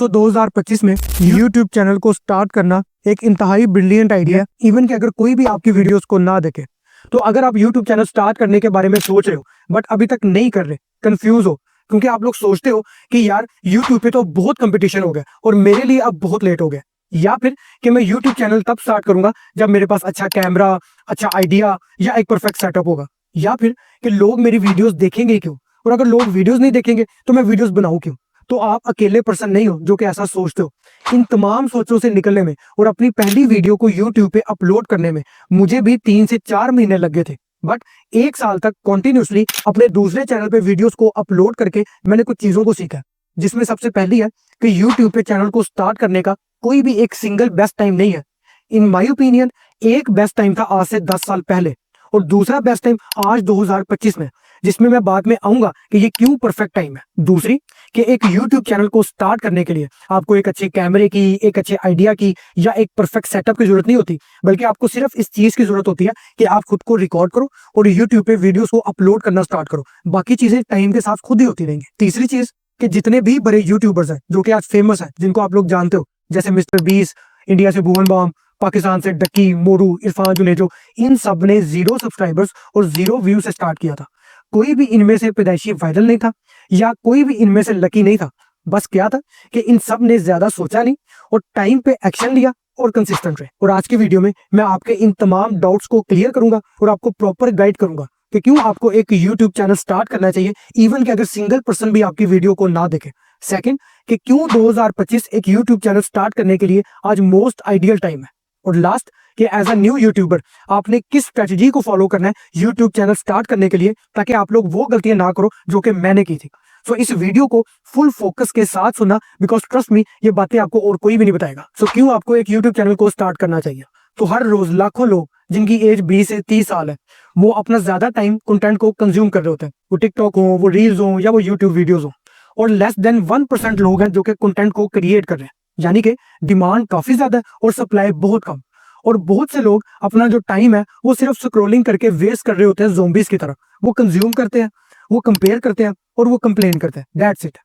सो 2025 में YouTube channel को start करना एक इंतहाई ब्रिलियंट आइडिया है। इवन कि अगर कोई भी आपकी वीडियोस को ना देखे, तो अगर आप YouTube चैनल स्टार्ट करने के बारे में सोच रहे हो बट अभी तक नहीं कर रहे, कंफ्यूज हो, क्योंकि आप लोग सोचते हो कि यार YouTube पे तो बहुत कंपटीशन हो गया और मेरे लिए अब बहुत लेट हो गया, या फिर कि मैं YouTube चैनल तब स्टार्ट करूंगा जब मेरे पास अच्छा कैमरा, अच्छा आइडिया या एक परफेक्ट सेटअप होगा, या फिर कि लोग मेरी वीडियोस देखेंगे क्यों, और अगर लोग वीडियोस नहीं देखेंगे तो मैं वीडियोस बनाऊं क्यों। तो आप अकेले पर्सन नहीं हो जो कि ऐसा सोचते हो। इन तमाम सोचों से निकलने में और अपनी पहली वीडियो को YouTube पे अपलोड करने में मुझे भी 3 से 4 महीने लग गए थे, बट 1 साल तक कॉन्टिन्यूसली अपने दूसरे चैनल पे वीडियोस को अपलोड करके मैंने कुछ चीजों को सीखा, जिसमें सबसे पहली है कि YouTube पे चैनल को स्टार्ट करने का कोई भी एक सिंगल बेस्ट टाइम नहीं है। इन माई ओपिनियन एक बेस्ट टाइम था आज से 10 साल पहले, और दूसरा बेस्ट टाइम आज 2025 में, जिसमें मैं बाद में आऊंगा कि ये क्यों परफेक्ट टाइम है। दूसरी कि एक YouTube चैनल को स्टार्ट करने के लिए आपको एक अच्छे कैमरे की, एक अच्छे आइडिया की या एक परफेक्ट सेटअप की जरूरत नहीं होती, बल्कि आपको सिर्फ इस चीज की जरूरत होती है कि आप खुद को रिकॉर्ड करो और YouTube पे वीडियोस को अपलोड करना स्टार्ट करो। बाकी चीजें टाइम के साथ खुद ही होती रहेंगी। तीसरी चीज कि जितने भी बड़े यूट्यूबर्स हैं जो कि आज फेमस हैं, जिनको आप लोग जानते हो, जैसे मिस्टर बीस, इंडिया से भुवन बाम, पाकिस्तान से डक्की, मोरू, इरफान जुनेजो, इन सब ने 0 सब्सक्राइबर्स और 0 व्यू से स्टार्ट किया था। कोई भी इनमें से पैदाइशी वायरल नहीं था या कोई भी इनमें से लकी नहीं था। बस क्या था कि इन सब ने ज्यादा सोचा नहीं और टाइम पे एक्शन लिया और कंसिस्टेंट रहे। और आज की वीडियो में मैं आपके इन तमाम डाउट्स को क्लियर करूंगा और आपको प्रॉपर गाइड करूंगा कि क्यों आपको एक YouTube चैनल स्टार्ट करना चाहिए, इवन कि अगर सिंगल पर्सन भी आपकी वीडियो को ना देखे। सेकंड, कि क्यों 2025 एक YouTube चैनल स्टार्ट करने के लिए आज मोस्ट आइडियल टाइम है। और लास्ट, कि एज अ न्यू यूट्यूबर आपने किस स्ट्रेटजी को फॉलो करना है यूट्यूब चैनल स्टार्ट करने के लिए, ताकि आप लोग वो गलतियां ना करो जो कि मैंने की थी। सो इस वीडियो को फुल फोकस के साथ सुनना, बिकॉज ट्रस्ट मी, ये बातें आपको और कोई भी नहीं बताएगा। सो क्यों आपको एक यूट्यूब चैनल को स्टार्ट करना चाहिए। तो हर रोज लाखों लोग जिनकी एज 20 से 30 साल है, वो अपना ज्यादा टाइम कंटेंट को कंज्यूम कर रहे होते हैं। वो टिकटॉक हो, वो रील्स हो या वो यूट्यूब वीडियोज हो, और लेस देन 1% लोग हैं जो कि कंटेंट को क्रिएट कर रहे हैं। यानी कि डिमांड काफी ज्यादा है और सप्लाई बहुत कम। और बहुत से लोग अपना जो टाइम है वो सिर्फ स्क्रॉलिंग करके वेस्ट कर रहे होते हैं, ज़ोंबीज की तरह। वो कंज्यूम करते हैं, वो कंपेयर करते हैं और वो कंप्लेन करते हैं, दैट्स इट।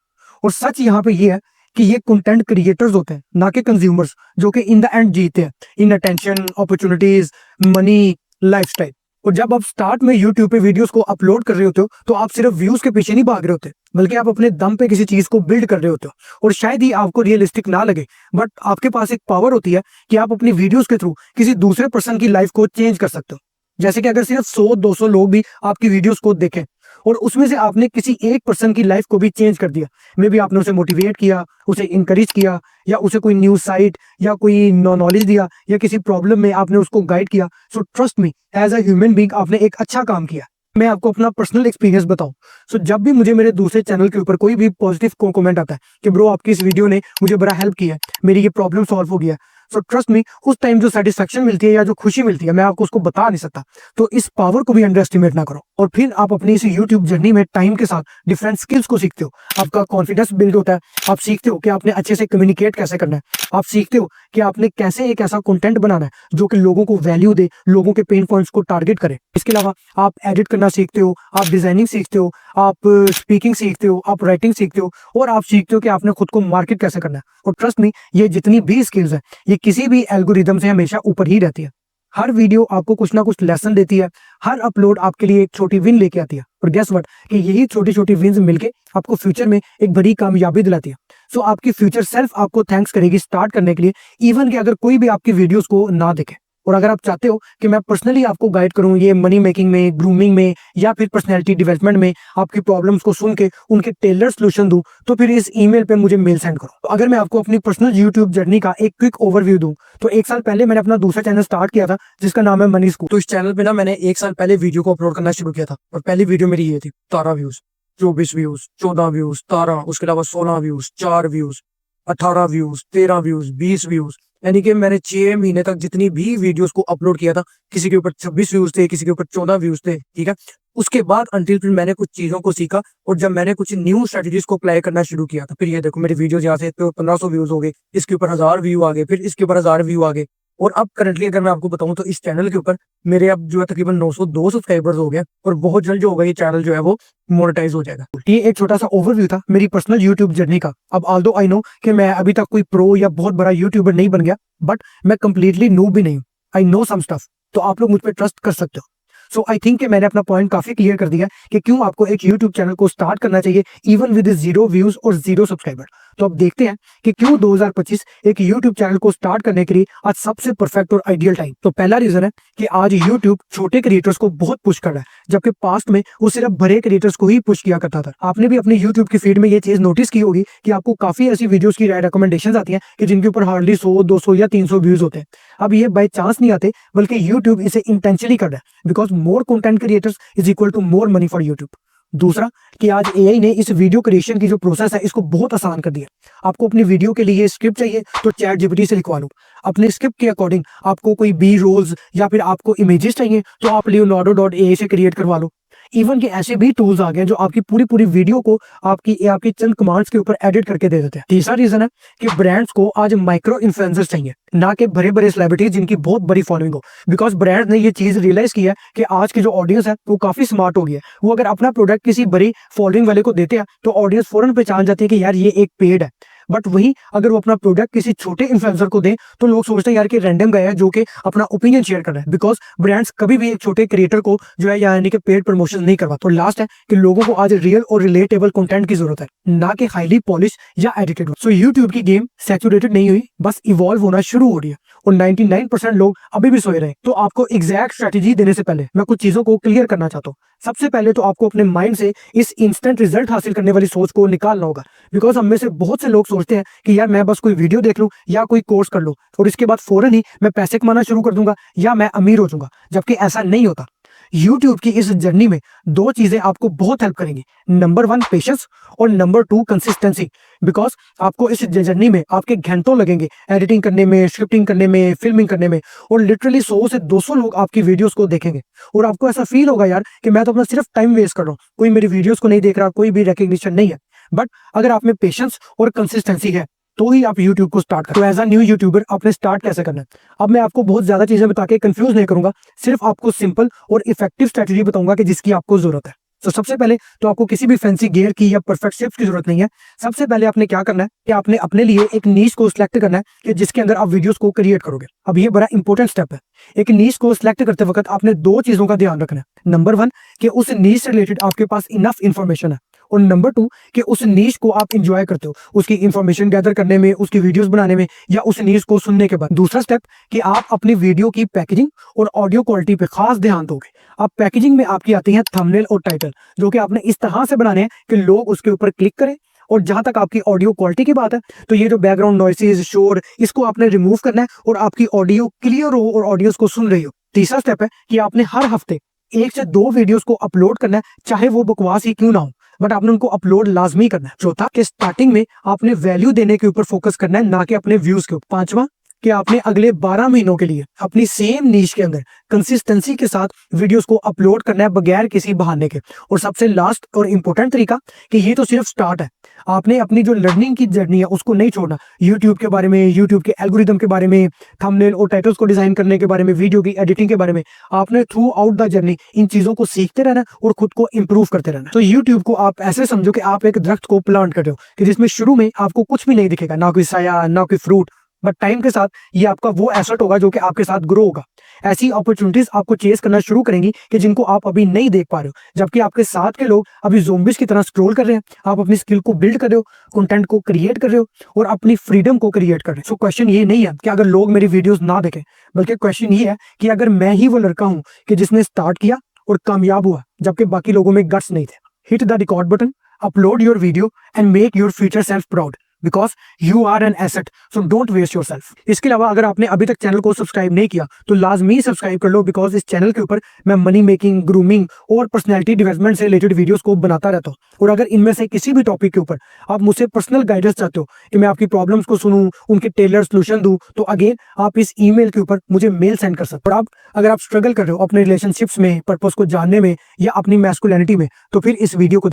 और सच यहाँ पे ये है कि ये कंटेंट क्रिएटर्स होते हैं, ना कि कंज्यूमर्स, जो कि इन द एंड जीते हैं इन अटेंशन, अपॉर्चुनिटीज, मनी, लाइफस्टाइल। और जब आप स्टार्ट में YouTube पे वीडियोस को अपलोड कर रहे होते हो, तो आप सिर्फ व्यूज के पीछे नहीं भाग रहे होते, बल्कि आप अपने दम पे किसी चीज को बिल्ड कर रहे होते हो। और शायद ही आपको रियलिस्टिक ना लगे, बट आपके पास एक पावर होती है कि आप अपनी वीडियोस के थ्रू किसी दूसरे पर्सन की लाइफ को चेंज कर सकते हो। जैसे कि अगर सिर्फ 100-200 लोग भी आपकी वीडियोस को देखें और उसमें से आपने किसी एक पर्सन की लाइफ को भी चेंज कर दिया, मे बी आपने उसे मोटिवेट किया, उसे इंकरेज किया, या उसे कोई न्यूज साइट या कोई नॉलेज दिया, या किसी प्रॉब्लम में आपने उसको गाइड किया, so trust me, as a human being आपने एक अच्छा काम किया। मैं आपको अपना पर्सनल एक्सपीरियंस बताऊं, सो जब भी मुझे मेरे दूसरे चैनल के ऊपर कोई भी पॉजिटिव कमेंट आता है कि ब्रो आपकी इस वीडियो ने मुझे बड़ा हेल्प किया है, मेरी ये प्रॉब्लम सॉल्व हो गया, सो ट्रस्ट मी, उस टाइम जो सेटिस्फेक्शन मिलती है या जो खुशी मिलती है, मैं आपको उसको बता नहीं सकता। तो इस पावर को भी अंडर एस्टिमेट ना करो। और फिर आप अपनी इस यूट्यूब जर्नी में टाइम के साथ डिफरेंट स्किल्स को सीखते हो, आपका कॉन्फिडेंस बिल्ड होता है, आप सीखते हो कि आपने अच्छे से कम्युनिकेट कैसे करना है, आप सीखते हो कि आपने कैसे एक ऐसा कंटेंट बनाना है जो कि लोगों को वैल्यू दे, लोगों के पेन पॉइंट्स को टारगेट करे। इसके अलावा आप एडिट करना सीखते हो, आप डिजाइनिंग सीखते हो, आप स्पीकिंग सीखते हो, आप राइटिंग सीखते हो, और आप सीखते हो कि आपने खुद को मार्केट कैसे करना है। और ट्रस्ट मी, ये जितनी भी स्किल्स है, ये किसी भी एल्गोरिदम से हमेशा ऊपर ही रहती है। हर वीडियो आपको कुछ ना कुछ लेसन देती है, हर अपलोड आपके लिए एक छोटी विन लेके आती है, और गेस व्हाट, कि यही छोटी छोटी विन्स मिलके आपको फ्यूचर में एक बड़ी कामयाबी दिलाती है। सो आपकी फ्यूचर सेल्फ आपको थैंक्स करेगी स्टार्ट करने के लिए, इवन कि अगर कोई भी आपकी वीडियोस को ना देखे। और अगर आप चाहते हो कि मैं पर्सनली आपको गाइड करूं ये मनी मेकिंग में, ग्रूमिंग में, या फिर पर्सनैलिटी डेवलपमेंट में, आपकी प्रॉब्लम्स को सुन के उनके टेलर सोल्यूशन दूं, तो फिर इस ईमेल पे मुझे मेल सेंड करो। तो अगर मैं आपको अपनी पर्सनल यूट्यूब जर्नी का एक क्विक ओवरव्यू दूं, तो 1 साल पहले मैंने अपना दूसरा चैनल स्टार्ट किया था जिसका नाम है मनी स्कूल। तो इस चैनल पे ना मैंने 1 साल पहले वीडियो को अपलोड करना शुरू किया था, और पहली वीडियो मेरी ये थी, 13 व्यूज, 24 व्यूज, 14 व्यूज, 13, उसके अलावा 16 views, 4 views, 18 views, 13 views, 20 views. यानी कि मैंने 6 महीने तक जितनी भी वीडियोस को अपलोड किया था, किसी के ऊपर 26 व्यूज थे, किसी के ऊपर 14 व्यूज थे, ठीक है। उसके बाद अंटिल फिर मैंने कुछ चीजों को सीखा, और जब मैंने कुछ न्यू स्ट्रेटजीज को अप्लाई करना शुरू किया, तो फिर ये देखो मेरी वीडियोस यहाँ से 1500 व्यूज हो गए, इसके ऊपर 1000 व्यू आ गए, फिर इसके ऊपर 1000 व्यू आ गए। और अब करंटली अगर मैं आपको बताऊं तो इस चैनल के ऊपर मेरे अब जो है तकरीबन 902 सब्सक्राइबर्स हो गए और बहुत जल्द जो होगा ये चैनल जो है वो मोनेटाइज हो जाएगा। ये एक छोटा सा ओवरव्यू था मेरी पर्सनल यूट्यूब जर्नी का। अब ऑल्दो आई नो कि मैं अभी तक कोई प्रो या बहुत बड़ा यूट्यूबर नहीं बन गया, बट मैं कंप्लीटली नूब भी नहीं हूँ। आई नो सम स्टफ, तो आप लोग मुझ पर ट्रस्ट कर सकते हो। सो आई थिंक कि मैंने अपना पॉइंट काफी क्लियर कर दिया कि क्यों आपको एक यूट्यूब चैनल को स्टार्ट करना चाहिए इवन विद 0 व्यूज और 0 सब्सक्राइबर। तो अब देखते हैं कि क्यों 2025 एक यूट्यूब चैनल को स्टार्ट करने के लिए आज सबसे परफेक्ट और आइडियल टाइम। तो पहला रीजन है कि आज यूट्यूब छोटे क्रिएटर्स को बहुत पुश कर रहा है, जबकि पास्ट में वो सिर्फ बड़े क्रिएटर्स को ही पुश किया करता था। आपने भी अपनी यूट्यूब की फीड में ये चीज नोटिस की होगी कि आपको काफी ऐसी वीडियोस की रिकमेंडेशन आती हैं कि जिनके ऊपर हार्डली 100, 200 या 300 व्यूज होते हैं। अब ये बाय चांस नहीं आते, बल्कि यूट्यूब इसे इंटेंशनली कर रहा है, because more content creators is equal to more money for YouTube. दूसरा कि आज एआई ने इस वीडियो क्रिएशन की जो प्रोसेस है इसको बहुत आसान कर दिया। आपको अपनी वीडियो के लिए स्क्रिप्ट चाहिए तो चैट जीपीटी से लिखवा लो। अपने स्क्रिप्ट के अकॉर्डिंग आपको कोई बी रोल्स या फिर आपको इमेजेस चाहिए तो आप leonardo.ai से क्रिएट करवा लो। इवन के ऐसे भी टूल्स आ गए जो आपकी पूरी वीडियो को आपकी चंद कमांड्स के ऊपर एडिट करके दे देते हैं। तीसरा रीजन है कि ब्रांड्स को आज माइक्रो इन्फ्लुएंसर्स चाहिए, ना कि बड़े बड़े सेलिब्रिटीज जिनकी बहुत बड़ी फॉलोइंग हो। बिकॉज ब्रांड ने ये चीज रियलाइज किया है कि आज की जो ऑडियंस है वो काफी स्मार्ट हो गई है। वो अगर अपना प्रोडक्ट किसी बड़ी फॉलोइंग वाले को देते हैं तो ऑडियंस फौरन पहचान जाती है कि यार ये एक पेड है। बट वही अगर वो अपना प्रोडक्ट किसी छोटे इन्फ्लुएंसर को दे तो लोग सोचते हैं यार कि रैंडम गाय है जो कि अपना ओपिनियन शेयर कर रहा है। बिकॉज ब्रांड्स कभी भी एक छोटे क्रिएटर को जो है यानी कि पेड प्रमोशन नहीं करवा। तो लास्ट है कि लोगों को आज रियल और रिलेटेबल कंटेंट की जरूरत है, ना कि हाईली पॉलिश या एडिटेड। सो यूट्यूब की गेम सैचुरेटेड नहीं हुई, बस इवॉल्व होना शुरू हो रही है और 99% लोग अभी भी सोए रहे। तो आपको एग्जैक्ट स्ट्रेटेजी देने से पहले मैं कुछ चीजों को क्लियर करना चाहता हूँ। सबसे पहले तो आपको अपने माइंड से इस इंस्टेंट रिजल्ट हासिल करने वाली सोच को निकालना होगा। बिकॉज हम में से बहुत से लोग सोचते हैं कि यार मैं बस कोई वीडियो देख लूं या कोई कोर्स कर लूं और इसके बाद फौरन ही मैं पैसे कमाना शुरू कर दूंगा या मैं अमीर हो जाऊंगा, जबकि ऐसा नहीं होता। YouTube की इस जर्नी में दो चीजें आपको बहुत हेल्प करेंगी। नंबर 1 पेशेंस और नंबर 2 कंसिस्टेंसी। बिकॉज आपको इस जर्नी में आपके घंटों लगेंगे एडिटिंग करने में, स्क्रिप्टिंग करने में, फिल्मिंग करने में, और लिटरली 100 से 200 लोग आपकी वीडियोस को देखेंगे और आपको ऐसा फील होगा यार कि मैं तो अपना सिर्फ टाइम वेस्ट कर रहा हूँ, कोई मेरी वीडियोस को नहीं देख रहा, कोई भी रिकग्निशन नहीं है। बट अगर आप में पेशेंस और कंसिस्टेंसी है तो ही आप YouTube को स्टार्ट करें। तो एज अ न्यू यूट्यूबर आपने स्टार्ट कैसे करना है, अब मैं आपको बहुत ज्यादा चीजें बता के कंफ्यूज नहीं करूंगा, सिर्फ आपको सिंपल और इफेक्टिव स्ट्रेटजी बताऊंगा कि जिसकी आपको जरूरत है। तो सबसे पहले तो आपको किसी भी फैंसी गियर की या परफेक्ट शेप्स की जरूरत नहीं है। सबसे पहले आपने क्या करना है कि आपने अपने लिए एक नीश को सिलेक्ट करना है कि जिसके अंदर आप वीडियोस को क्रिएट करोगे। अब ये बड़ा इंपॉर्टेंट स्टेप है। एक नीश को सिलेक्ट करते वक्त आपने दो चीजों का ध्यान रखना है। नंबर 1 कि उस नीश से रिलेटेड आपके पास इनफ इंफॉर्मेशन है, और नंबर 2 कि उस नीश को आप एंजॉय करते हो, उसकी इंफॉर्मेशन गैदर करने में, उसकी वीडियोस बनाने में या उस नीश को सुनने के बाद। दूसरा स्टेप कि आप अपनी वीडियो की पैकेजिंग और ऑडियो क्वालिटी पे खास ध्यान दोगे। अब पैकेजिंग में आपकी आती है थंबनेल और टाइटल, जो कि आपने इस तरह से बनाने हैं कि लोग उसके ऊपर क्लिक करें। और जहां तक आपकी ऑडियो क्वालिटी की बात है तो ये जो बैकग्राउंड नॉइसेज, शोर, इसको आपने रिमूव करना है और आपकी ऑडियो क्लियर हो और ऑडियंस को सुन रही हो। तीसरा स्टेप है कि आपने हर हफ्ते 1 से 2 वीडियोस को अपलोड करना है, चाहे वो बकवास ही क्यों ना हो, बट आपने उनको अपलोड लाजमी करना है। चौथा कि स्टार्टिंग में आपने वैल्यू देने के ऊपर फोकस करना है, ना कि अपने व्यूज के ऊपर। पांचवा कि आपने अगले 12 महीनों के लिए अपनी सेम नीश के अंदर कंसिस्टेंसी के साथ वीडियोस को अपलोड करना है बगैर किसी बहाने के। और सबसे लास्ट और इंपॉर्टेंट तरीका कि ये तो सिर्फ स्टार्ट है, आपने अपनी जो लर्निंग की जर्नी है उसको नहीं छोड़ना। यूट्यूब के बारे में, यूट्यूब के एल्गोरिदम के बारे में, थंबनेल और टाइटल्स को डिजाइन करने के बारे में, वीडियो की एडिटिंग के बारे में, आपने through out the journey in चीजों को सीखते रहना और खुद को इंप्रूव करते रहना। तो यूट्यूब को आप ऐसे समझो कि आप एक दरख्त को प्लांट कर रहे हो कि जिसमें शुरू में आपको कुछ भी नहीं दिखेगा, ना कोई साया, ना कोई फ्रूट, बट टाइम के साथ ये आपका वो एसेट होगा जो कि आपके साथ ग्रो होगा। ऐसी अपॉर्चुनिटीज आपको चेस करना शुरू करेंगी कि जिनको आप अभी नहीं देख पा रहे हो, जबकि आपके साथ के लोग अभी ज़ोंबिस की तरह स्क्रॉल कर रहे हैं। आप अपनी स्किल को बिल्ड कर रहे हो, कंटेंट को क्रिएट कर रहे हो और अपनी फ्रीडम को क्रिएट कर रहे हो। सो क्वेश्चन ये नहीं है कि अगर लोग मेरी वीडियोस ना देखें, बल्कि क्वेश्चन ये है कि अगर मैं ही वो लड़का हूं कि जिसने स्टार्ट किया और कामयाब हुआ जबकि बाकी लोगों में गट्स नहीं थे। Hit the record button, upload your video and make your future self proud, because you are an asset, so don't waste yourself. इसके अलावा अगर आपने अभी तक चैनल को सब्सक्राइब नहीं किया तो लाजमी सब्सक्राइब कर लो, बिकॉज इस चैनल के ऊपर मैं मनी मेकिंग, ग्रूमिंग और पर्सनैलिटी डेवलपमेंट से रिलेटेड वीडियोस को बनाता रहता हूँ। और अगर इनमें से किसी भी टॉपिक के ऊपर आप मुझसे पर्सनल गाइडेंस चाहते हो कि मैं आपकी प्रॉब्लम्स को सुनूं, उनके टेलर सोल्यूशन दूं, तो अगेन आप इस ईमेल के ऊपर मुझे मेल सेंड कर सकते हो। और अगर आप स्ट्रगल कर रहे हो अपने रिलेशनशिप्स में, पर्पस को जानने में या अपनी मैस्कुलिनिटी में, तो फिर इस वीडियो को